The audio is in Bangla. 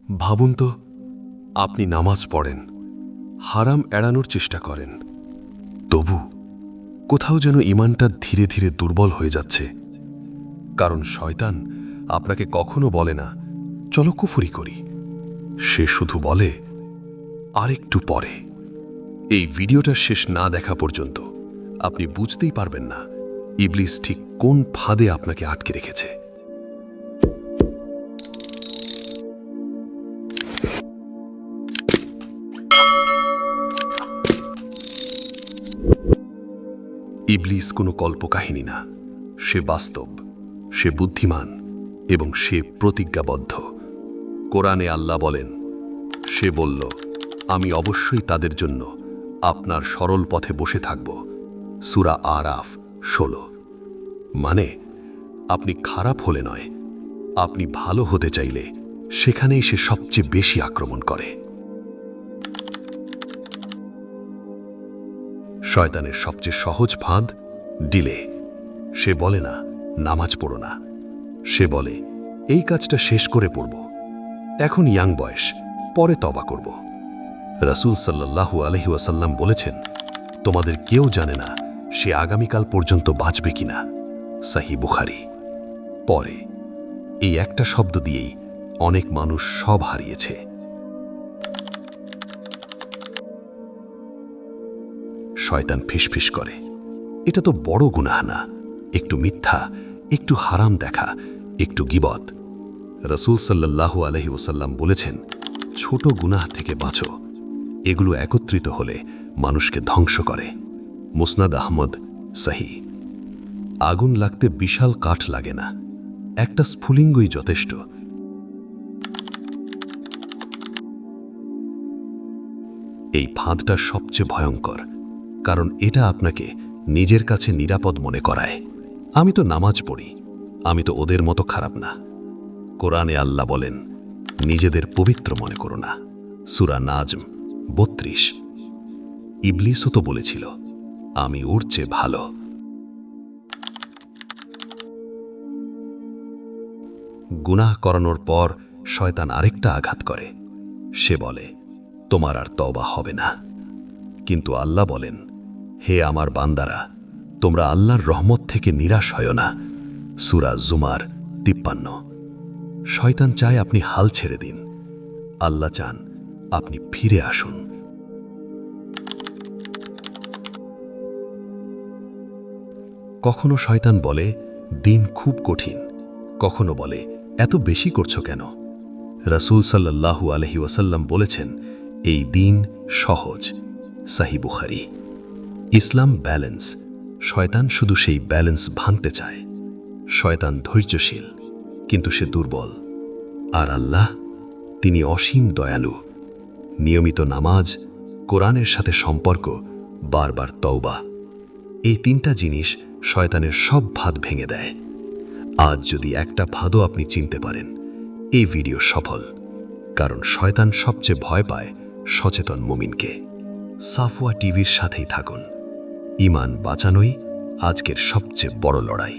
ভাবুন তো, আপনি নামাজ পড়েন, হারাম এড়ানোর চেষ্টা করেন, তবু কোথাও যেন ঈমানটা ধীরে ধীরে দুর্বল হয়ে যাচ্ছে। কারণ শয়তান আপনাকে কখনো বলে না চলো কুফরি করি, সে শুধু বলে আরেকটু পরে। এই ভিডিওটা শেষ না দেখা পর্যন্ত আপনি বুঝতেই পারবেন না ইবলিস ঠিক কোন ফাঁদে আপনাকে আটকে রেখেছে। ইবলিস কোনো কল্পকাহিনী না, সে বাস্তব, সে বুদ্ধিমান এবং সে প্রতিজ্ঞাবদ্ধ। কোরআনে আল্লাহ বলেন, সে বলল, আমি অবশ্যই তাদের জন্য আপনার সরল পথে বসে থাকব। সূরা আরাফ 16। মানে আপনি খারাপ হলে নয়, আপনি ভালো হতে চাইলে সেখানেই সে সবচেয়ে বেশি আক্রমণ করে। শয়তানের সবচেয়ে সহজ ফাঁদ ডিলে। সে বলে না নামাজ পড়ো না, সে বলে এই কাজটা শেষ করে পড়ব, এখন ইয়াং বয়স, পরে তওবা করব। রাসূল সাল্লাল্লাহু আলাইহি ওয়াসাল্লাম বলেছেন, তোমাদের কেউ জানে না সে আগামীকাল পর্যন্ত বাঁচবে কিনা। সহিহ বুখারী। পরে এই একটা শব্দ দিয়েই অনেক মানুষ সব হারিয়েছে। শয়তান ফিসফিস করে, এটা তো বড় গুনাহ না, একটু মিথ্যা, একটু হারাম দেখা, একটু গীবত। রাসূল সাল্লাল্লাহু আলাইহি ওয়াসাল্লাম বলেছেন, ছোট গুনাহ থেকে বাঁচো, এগুলো একত্রিত হলে মানুষকে ধ্বংস করে। মুসনাদ আহমদ সহিহ। আগুন লাগতে বিশাল কাঠ লাগে না, একটা স্ফুলিঙ্গই যথেষ্ট। এই ফাঁদটা সবচেয়ে ভয়ঙ্কর, কারণ এটা আপনাকে নিজের কাছে নিরাপদ মনে করায়। আমি তো নামাজ পড়ি, আমি তো ওদের মতো খারাপ না। কোরআনে আল্লাহ বলেন, নিজেদের পবিত্র মনে করো না। সূরা নাজম 32। ইবলিসও তো বলেছিল, আমি ওর চেয়ে ভালো। গুনাহ করানোর পর শয়তান আরেকটা আঘাত করে, সে বলে তোমার আর তওবা হবে না। কিন্তু আল্লাহ বলেন, হে আমার বান্দারা, তোমরা আল্লাহর রহমত থেকে নিরাশ হয় না। সূরা জুমার 53। শয়তান চায় আপনি হাল ছেড়ে দিন, আল্লাহ চান আপনি ফিরে আসুন। কখনো শয়তান বলে দিন খুব কঠিন, কখনো বলে এত বেশি করছো কেন। রাসূল সাল্লাল্লাহু আলাইহি ওয়াসাল্লাম বলেছেন, এই দিন সহজ। সহিহ বুখারী। ইসলাম ব্যালেন্স, শয়তান শুধু সেই ব্যালেন্স ভাঙতে চায়। শয়তান ধৈর্যশীল, কিন্তু সে দুর্বল। আর আল্লাহ, তিনি অসীম দয়ালু। নিয়মিত নামাজ, কোরআনের সাথে সম্পর্ক, বারবার তওবা, এই তিনটা জিনিস শয়তানের সব ফাঁদ ভেঙে দেয়। আজ যদি একটা ফাঁদও আপনি চিনতে পারেন, এই ভিডিও সফল। কারণ শয়তান সবচেয়ে ভয় পায় সচেতন মুমিনকে। সাফওয়া টিভির সাথেই থাকুন। ঈমান বাঁচানোই আজকের সবচেয়ে বড় লড়াই।